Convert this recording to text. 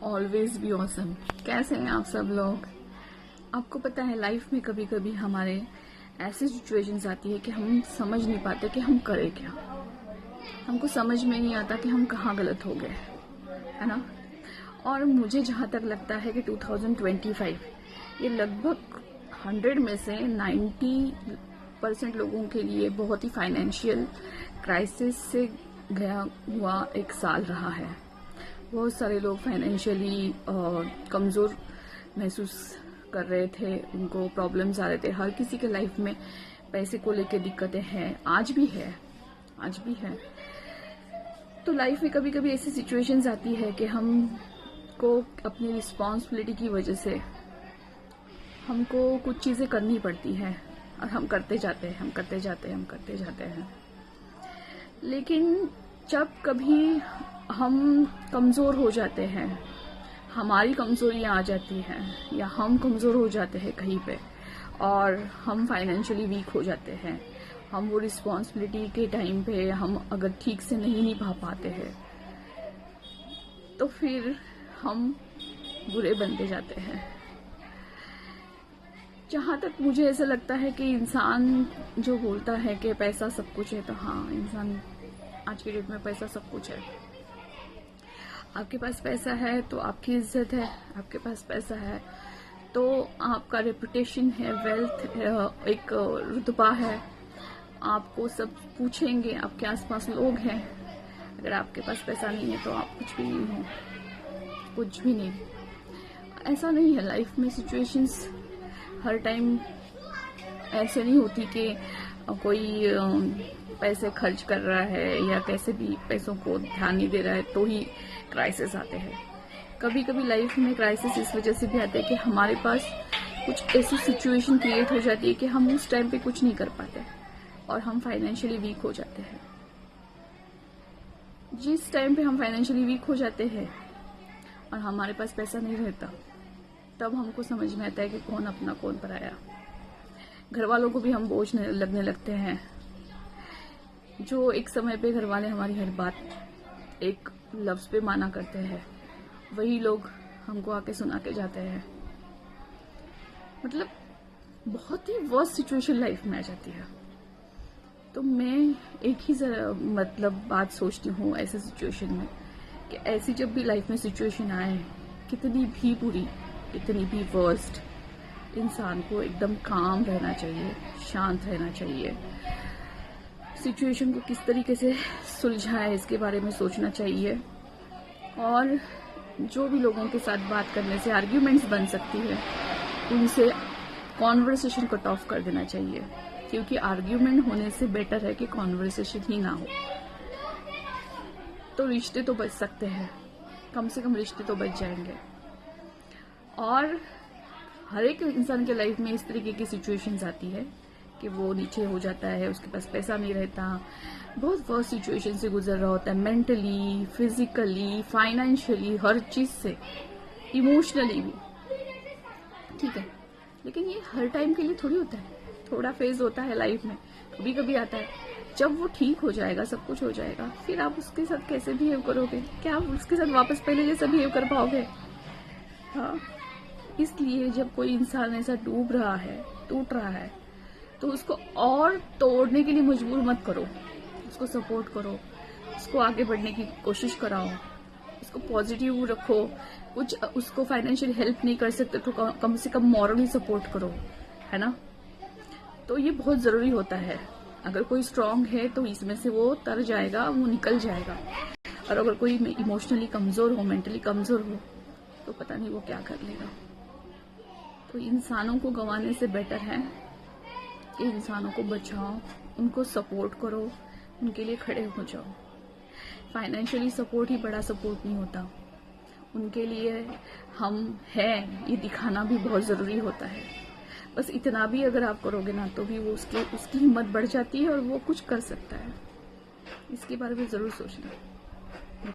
Always be awesome. कैसे हैं आप सब लोग? आपको पता है लाइफ में कभी कभी हमारे ऐसी सिचुएशंस आती है कि हम समझ नहीं पाते कि हम करें क्या। हमको समझ में नहीं आता कि हम कहाँ गलत हो गए, है ना। और मुझे जहाँ तक लगता है कि 2025 ये लगभग 100 में से 90% लोगों के लिए बहुत ही फाइनेंशियल क्राइसिस से गया हुआ एक साल रहा है। बहुत सारे लोग फाइनेंशियली कमज़ोर महसूस कर रहे थे, उनको प्रॉब्लम्स आ रहे थे। हर किसी के लाइफ में पैसे को लेकर दिक्कतें हैं, आज भी है। तो लाइफ में कभी कभी ऐसी सिचुएशंस आती है कि हमको अपनी रिस्पॉन्सिबिलिटी की वजह से हमको कुछ चीज़ें करनी पड़ती हैं और हम करते जाते हैं। लेकिन जब कभी हम कमज़ोर हो जाते हैं, हमारी कमज़ोरियाँ आ जाती हैं या हम कमज़ोर हो जाते हैं कहीं पे और हम फाइनेंशियली वीक हो जाते हैं, हम वो रिस्पॉन्सिबिलिटी के टाइम पे हम अगर ठीक से नहीं निभा पाते हैं तो फिर हम बुरे बनते जाते हैं। जहाँ तक मुझे ऐसा लगता है कि इंसान जो बोलता है कि पैसा सब कुछ है, तो हाँ, इंसान आज की डेट में पैसा सब कुछ है। आपके पास पैसा है तो आपकी इज्जत है, आपके पास पैसा है तो आपका रेपुटेशन है, वेल्थ एक रुतबा है, आपको सब पूछेंगे, आपके आसपास लोग हैं। अगर आपके पास पैसा नहीं है तो आप कुछ भी नहीं हो, कुछ भी नहीं। ऐसा नहीं है, लाइफ में सिचुएशंस हर टाइम ऐसे नहीं होती कि कोई पैसे खर्च कर रहा है या कैसे भी पैसों को ध्यान नहीं दे रहा है तो ही क्राइसिस आते हैं। कभी कभी लाइफ में क्राइसिस इस वजह से भी आते हैं कि हमारे पास कुछ ऐसी सिचुएशन क्रिएट हो जाती है कि हम उस टाइम पे कुछ नहीं कर पाते और हम फाइनेंशियली वीक हो जाते हैं। जिस टाइम पे हम फाइनेंशियली वीक हो जाते हैं और हमारे पास पैसा नहीं रहता, तब हमको समझ में आता है कि कौन अपना कौन पराया। घर वालों को भी हम बोझ लगने लगते हैं। जो एक समय पे घर वाले हमारी हर बात एक लफ्ज पे माना करते हैं, वही लोग हमको आके सुना के जाते हैं। मतलब बहुत ही वर्स्ट सिचुएशन लाइफ में आ जाती है। तो मैं एक ही बात सोचती हूँ ऐसे सिचुएशन में कि ऐसी जब भी लाइफ में सिचुएशन आए, कितनी भी बुरी, कितनी भी वर्स्ट, इंसान को एकदम काम रहना चाहिए, शांत रहना चाहिए। सिचुएशन को किस तरीके से सुलझाए इसके बारे में सोचना चाहिए। और जो भी लोगों के साथ बात करने से आर्ग्यूमेंट्स बन सकती है, उनसे कॉन्वर्सेशन कट ऑफ कर देना चाहिए, क्योंकि आर्ग्यूमेंट होने से बेटर है कि कॉन्वर्सेशन ही ना हो। तो रिश्ते तो बच सकते हैं, कम से कम रिश्ते तो बच जाएंगे। और हर एक इंसान के लाइफ में इस तरीके की सिचुएशंस आती है कि वो नीचे हो जाता है, उसके पास पैसा नहीं रहता, बहुत वर्स्ट सिचुएशन से गुजर रहा होता है, मेंटली, फिजिकली, फाइनेंशियली, हर चीज से, इमोशनली भी। ठीक है, लेकिन ये हर टाइम के लिए थोड़ी होता है, थोड़ा फेज होता है लाइफ में, कभी कभी आता है। जब वो ठीक हो जाएगा, सब कुछ हो जाएगा, फिर आप उसके साथ कैसे बिहेव करोगे? क्या आप उसके साथ वापस पहले जैसा बिहेव कर पाओगे? हाँ, इसलिए जब कोई इंसान ऐसा डूब रहा है, टूट रहा है, तो उसको और तोड़ने के लिए मजबूर मत करो, उसको सपोर्ट करो, उसको आगे बढ़ने की कोशिश कराओ, उसको पॉजिटिव रखो। कुछ उसको फाइनेंशियल हेल्प नहीं कर सकते तो कम से कम मॉरली सपोर्ट करो, है ना। तो ये बहुत जरूरी होता है। अगर कोई स्ट्रांग है तो इसमें से वो तर जाएगा, वो निकल जाएगा। और अगर कोई इमोशनली कमजोर हो, मेंटली कमजोर हो, तो पता नहीं वो क्या कर लेगा। तो इंसानों को गंवाने से बेटर है कि इंसानों को बचाओ, उनको सपोर्ट करो, उनके लिए खड़े हो जाओ। फाइनेंशियली सपोर्ट ही बड़ा सपोर्ट नहीं होता, उनके लिए हम हैं ये दिखाना भी बहुत ज़रूरी होता है। बस इतना भी अगर आप करोगे ना, तो भी वो उसकी हिम्मत बढ़ जाती है और वो कुछ कर सकता है। इसके बारे में ज़रूर सोचना।